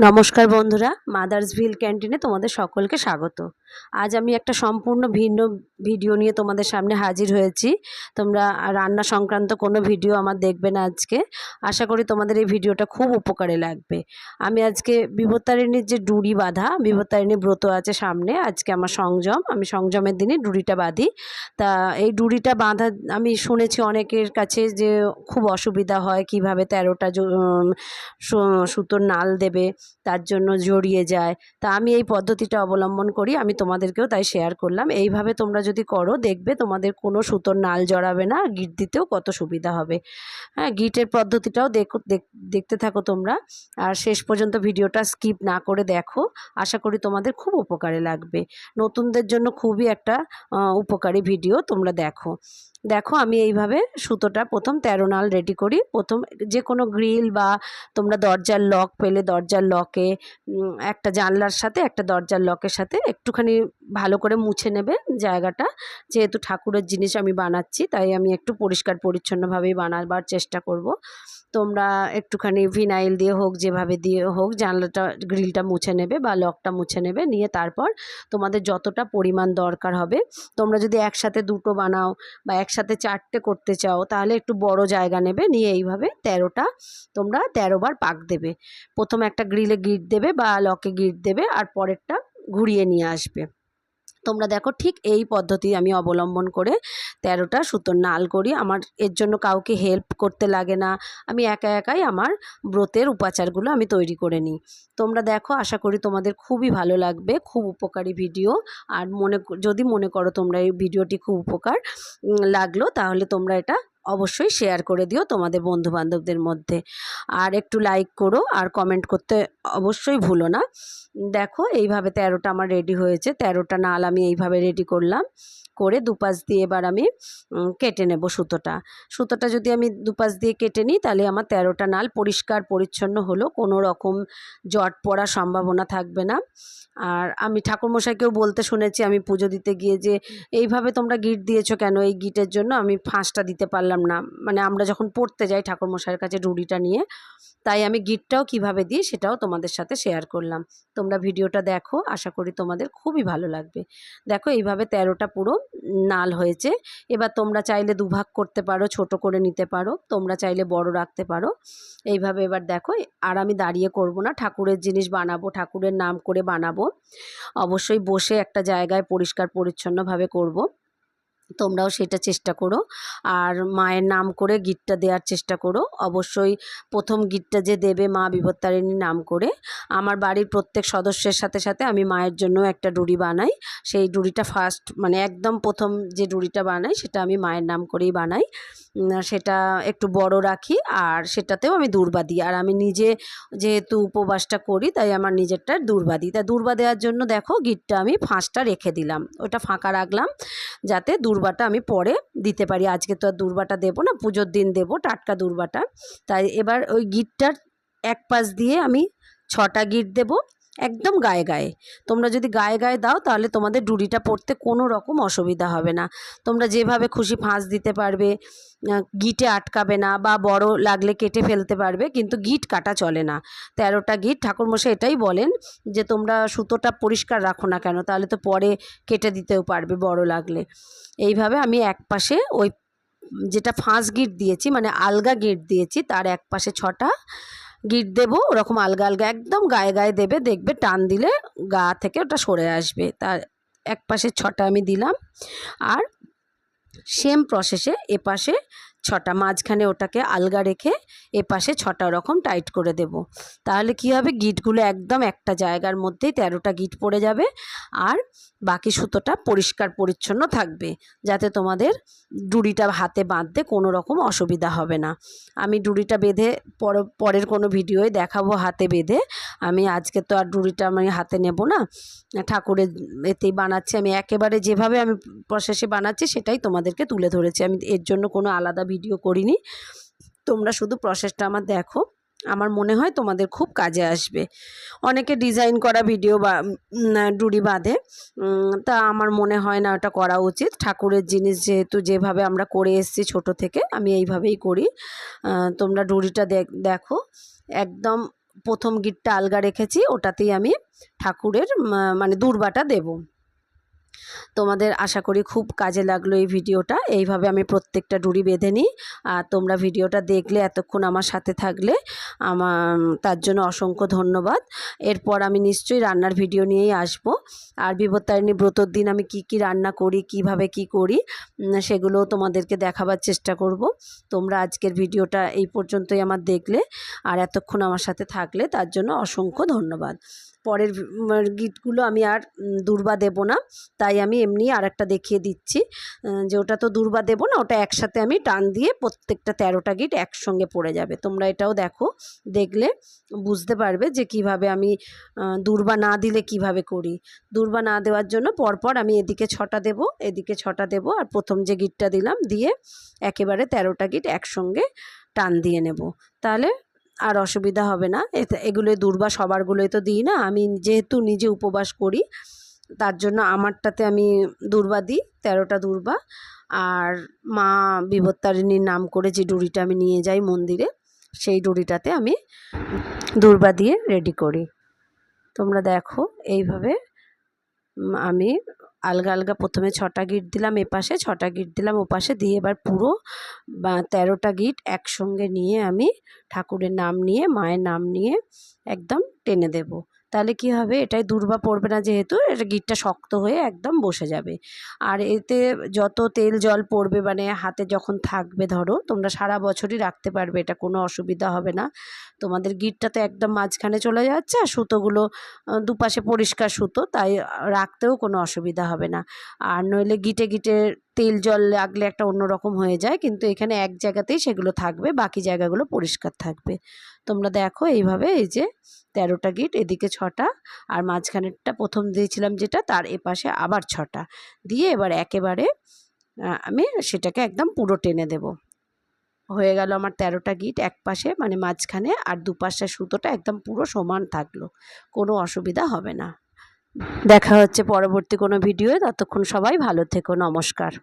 নমস্কার বন্ধুরা, মাদার্স ভিল ক্যান্টিনে তোমাদের সকলকে স্বাগত। আজ আমি একটা সম্পূর্ণ ভিন্ন ভিডিও নিয়ে তোমাদের সামনে হাজির হয়েছি। তোমরা রান্না সংক্রান্ত কোনো ভিডিও আমার দেখবে না আজকে। আশা করি তোমাদের এই ভিডিওটা খুব উপকারে লাগবে। আমি আজকে বিপত্তারিণীর যে ডুরি বাঁধা, বিপত্তারিণী ব্রত আছে সামনে, আজকে আমার সংযম, আমি সংযমের দিনই ডুরিটা বাঁধি। তা এই ডুরিটা বাঁধা আমি শুনেছি অনেকের কাছে যে খুব অসুবিধা হয়, কিভাবে 13টা সুতোর নাল দেবে, তার জন্য জড়িয়ে যায়। তা আমি এই পদ্ধতিটা অবলম্বন করি, আমি তোমাদেরকেও তাই শেয়ার করলাম। এইভাবে তোমরা যদি করো দেখবে তোমাদের কোনো সুতোর নাল জড়াবে না, গিট দিতেও কত সুবিধা হবে। হ্যাঁ, গিটের পদ্ধতিটাও দেখতে থাকো তোমরা, আর শেষ পর্যন্ত ভিডিওটা স্কিপ না করে দেখো। আশা করি তোমাদের খুব উপকারে লাগবে। নতুনদের জন্য খুবই একটা উপকারী ভিডিও, তোমরা দেখো। আমি এইভাবে সুতোটা প্রথম 13 নাল রেডি করি। প্রথম যে কোনো গ্রিল বা তোমরা দরজার লক পেলে দরজার লকে, একটা জানলার সাথে একটা দরজার লকের সাথে একটুখানি ভালো করে মুছে নেবে জায়গাটা। যেহেতু ঠাকুরের জিনিস আমি বানাচ্ছি, তাই আমি একটু পরিষ্কার পরিচ্ছন্নভাবেই বানাবার চেষ্টা করব। তোমরা একটুখানি ভিনাইল দিয়ে হোক, যেভাবে দিয়ে হোক, জানলাটা গ্রিলটা মুছে নেবে বা লকটা মুছে নেবে। নিয়ে তারপর তোমাদের যতটা পরিমাণ দরকার হবে, তোমরা যদি একসাথে দুটো বানাও বা একসাথে 4টে করতে চাও, তাহলে একটু বড় জায়গা নেবে। নিয়ে এইভাবে 13টা তোমরা 13 বার পাক দেবে। প্রথম একটা গ্রিলে গিট দেবে বা লকে গিট দেবে, আর পরেরটা ঘুরিয়ে নিয়ে আসবে। তোমরা দেখো, ঠিক এই পদ্ধতি আমি অবলম্বন করে 13টা সুতোর নাল করি। আমার এর জন্য কাউকে হেল্প করতে লাগে না, আমি একা একাই আমার ব্রতের উপাচারগুলো আমি তৈরি করে নিই। তোমরা দেখো, আশা করি তোমাদের খুবই ভালো লাগবে, খুব উপকারী ভিডিও। আর যদি মনে করো তোমরা এই ভিডিওটি খুব উপকার লাগলো, তাহলে তোমরা এটা অবশ্যই শেয়ার করে দিও তোমাদের বন্ধুবান্ধবদের মধ্যে। আর একটু লাইক করো, আর কমেন্ট করতে অবশ্যই ভুলো না। দেখো, এইভাবে 13টা আমার রেডি হয়েছে। 13টা নাল আমি এইভাবে রেডি করলাম, করে দুপাশ দিয়ে এবার আমি কেটে নেব সুতোটা যদি আমি দুপাশ দিয়ে কেটে নিই, তাহলে আমার 13টা নাল পরিষ্কার পরিচ্ছন্ন হলো, কোনো রকম জট পড়ার সম্ভাবনা থাকবে না। আর আমি ঠাকুরমশাইকেও বলতে শুনেছি, আমি পুজো দিতে গিয়ে, যে এইভাবে তোমরা গিট দিয়েছো কেন? এই গিটের জন্য আমি ফাঁসটা দিতে পারলাম না, মানে আমরা যখন পড়তে যাই ঠাকুরমশাইয়ের কাছে ডুরিটা নিয়ে, তাই আমি গিটটাও কিভাবে দিই সেটাও তোমাদের সাথে শেয়ার করলাম। তোমরা ভিডিওটা দেখো, আশা করি তোমাদের খুবই ভালো লাগবে। দেখো, এইভাবে 13টা পুরো নাল হয়েছে। এবার তোমরা চাইলে দুভাগ করতে পারো, ছোট করে নিতে পারো, তোমরা চাইলে বড় রাখতে পারো। এইভাবে এবার দেখো, আর আমি দাঁড়িয়ে করব না, ঠাকুরের জিনিস বানাবো, ঠাকুরের নাম করে বানাবো। অবশ্যই বসে একটা জায়গায় পরিষ্কার পরিচ্ছন্নভাবে করব। তোমরাও সেটা চেষ্টা করো। আর মায়ের নাম করে গিটটা দেওয়ার চেষ্টা করো। অবশ্যই প্রথম গিটটা যে দেবে, মা বিপত্তারিণীর নাম করে। আমার বাড়ির প্রত্যেক সদস্যের সাথে সাথে আমি মায়ের জন্য একটা ডুরি বানাই। সেই ডুরিটা ফার্স্ট, মানে একদম প্রথম যে ডুরিটা বানাই, সেটা আমি মায়ের নাম করেই বানাই। সেটা একটু বড় রাখি, আর সেটাতেও আমি দূর্বা দিই। আর আমি নিজে যেহেতু উপবাসটা করি, তাই আমার নিজেরটার দূর্বা দিই। তাই দূর্বা দেওয়ার জন্য দেখো, গিটটা আমি ফাঁসটা রেখে দিলাম, ওটা ফাঁকা রাখলাম, যাতে দূর্বাটা আমি পরে দিতে পারি। আজকে তো আর দূর্বাটা দেবো না, পুজোর দিন দেবো টাটকা দূর্বাটা। তাই এবার ওই গিটটার এক পাশ দিয়ে আমি 6টা গিট দেবো, একদম গায়ে গায়ে। তোমরা যদি গায়ে গায়ে দাও, তাহলে তোমাদের ডুরিটা পরতে কোনো রকম অসুবিধা হবে না। তোমরা যেভাবে খুশি ফাঁস দিতে পারবে, গিটে আটকাবে না, বা বড় লাগলে কেটে ফেলতে পারবে, কিন্তু গিট কাটা চলে না। 13টা গিট, ঠাকুরমশাই এটাই বলেন যে তোমরা সুতোটা পরিষ্কার রাখো না কেন, তাহলে তো পরে কেটে দিতেও পারবে বড় লাগলে। এইভাবে আমি এক পাশে ওই যেটা ফাঁস গিট দিয়েছি, মানে আলগা গিট দিয়েছি, তার এক পাশে 6টা গিট দেবো। ওরকম আলগা আলগা একদম গায়ে গায়ে দেবে, দেখবে টান দিলে গা থেকে ওটা সরে আসবে। তার এক পাশে 6টা আমি দিলাম। আর সেম প্রসেসে এপাশে 6টা, মাঝখানে ওটাকে আলগা রেখে এপাশে 6টা ওরকম টাইট করে দেব। তাহলে কি হবে, গিটগুলো একদম একটা জায়গার মধ্যেই 13টা গিট পড়ে যাবে, আর বাকি সুতোটা পরিষ্কার পরিচ্ছন্ন থাকবে, যাতে তোমাদের ডুরিটা হাতে বাঁধতে কোনো রকম অসুবিধা হবে না। আমি ডুরিটা বেঁধে পরের কোনো ভিডিওয় দেখাবো হাতে বেঁধে। আমি আজকে তো আর ডুরিটা আমি হাতে নেব না, ঠাকুরের এতেই বানাচ্ছি। আমি একেবারে যেভাবে আমি প্রসেসে বানাচ্ছি সেটাই তোমাদেরকে তুলে ধরেছি, আমি এর জন্য কোনো আলাদা ভিডিও করিনি। তোমরা শুধু প্রসেসটা আমার দেখো, আমার মনে হয় তোমাদের খুব কাজে আসবে। অনেকে ডিজাইন করা ভিডিও বা ডুরি বাঁধে, তা আমার মনে হয় না ওটা করা উচিত। ঠাকুরের জিনিস যেহেতু যেভাবে আমরা করে এসেছি ছোট থেকে, আমি এইভাবেই করি। তোমরা ডুরিটা দেখো, একদম প্রথম গিটটা আলগা রেখেছি, ওটাতেই আমি ঠাকুরের মানে দূর্বাটা দেব। তোমাদের আশা করি খুব কাজে লাগলো এই ভিডিওটা। এইভাবে আমি প্রত্যেকটা ডুরি বেঁধে নিই। আর তোমরা ভিডিওটা দেখলে, এতক্ষণ আমার সাথে থাকলে তার জন্য অসংখ্য ধন্যবাদ। এরপর আমি নিশ্চয়ই রান্নার ভিডিও নিয়েই আসব। আর বিপত্তারিণী ব্রতর দিন আমি কি কি রান্না করি, কিভাবে কি করি, সেগুলোও তোমাদেরকে দেখাবার চেষ্টা করব। তোমরা আজকের ভিডিওটা এই পর্যন্তই আমার দেখলে আর এতক্ষণ আমার সাথে থাকলে তার জন্য অসংখ্য ধন্যবাদ। পরের গিটগুলো আমি আর দূর্বা দেব না, তাই আমি এমনি আর একটা দেখিয়ে দিচ্ছি যে ওটা তো দূর্বা দেব না, ওটা একসাথে আমি টান দিয়ে প্রত্যেকটা 13টা গিট একসঙ্গে পড়ে যাবে। তোমরা এটাও দেখো, দেখলে বুঝতে পারবে যে কিভাবে আমি দূর্বা না দিলে কিভাবে করি। দূর্বা না দেওয়ার জন্য পরপর আমি এদিকে 6টা দেব, এদিকে 6টা দেব, আর প্রথম যে গিটটা দিলাম দিয়ে একেবারে 13টা গিট একসঙ্গে টান দিয়ে নেব, তাহলে আর অসুবিধা হবে না। এগুলো দূর্বা সবারগুলোই তো দিই না, আমি যেহেতু নিজে উপবাস করি তার জন্য আমারটাতে আমি দূর্বা দিই, 13টা দূর্বা। আর মা বিপত্তারিণীর নাম করে যে ডুরিটা আমি নিয়ে যাই মন্দিরে, সেই ডুরিটাতে আমি দূর্বা দিয়ে রেডি করি। তোমরা দেখো এইভাবে আমি আলগা আলগা প্রথমে 6টা গিট দিলাম এপাশে, 6টা গিট দিলাম ওপাশে, দিয়ে এবার পুরো 13টা গিট একসঙ্গে নিয়ে আমি ঠাকুরের নাম নিয়ে, মায়ের নাম নিয়ে একদম টেনে দেব। তাহলে কি হবে, এটাই দূর্বা পড়বে না, যেহেতু এটা গিটটা শক্ত হয়ে একদম বসে যাবে। আর এতে যত তেল জল পড়বে, মানে হাতে যখন থাকবে, ধরো তোমরা সারা বছরই রাখতে পারবে, এটা কোনো অসুবিধা হবে না। তোমাদের গিটটা তো একদম মাঝখানে চলে যাচ্ছে, আর সুতোগুলো দুপাশে পরিষ্কার সুতো, তাই রাখতেও কোনো অসুবিধা হবে না। আর নইলে গিটে গিটে তেল জল লাগলে একটা অন্যরকম হয়ে যায়, কিন্তু এখানে এক জায়গাতেই সেগুলো থাকবে, বাকি জায়গাগুলো পরিষ্কার থাকবে। তোমরা দেখো এইভাবে, এই যে 13টা গিট, এদিকে 6টা, আর মাঝখানেরটা প্রথম দিয়েছিলাম যেটা, তার এপাশে আবার 6টা দিয়ে এবার একেবারে আমি সেটাকে একদম পুরো টেনে দেব। হয়ে গেল আমার 13টা গিট এক পাশে, মানে মাঝখানে, আর দুপাশে সুতোটা একদম পুরো সমান থাকলো, কোনো অসুবিধা হবে না। দেখা হচ্ছে পরবর্তী কোনো ভিডিওয়ে, ততক্ষণ সবাই ভালো থেকো, নমস্কার।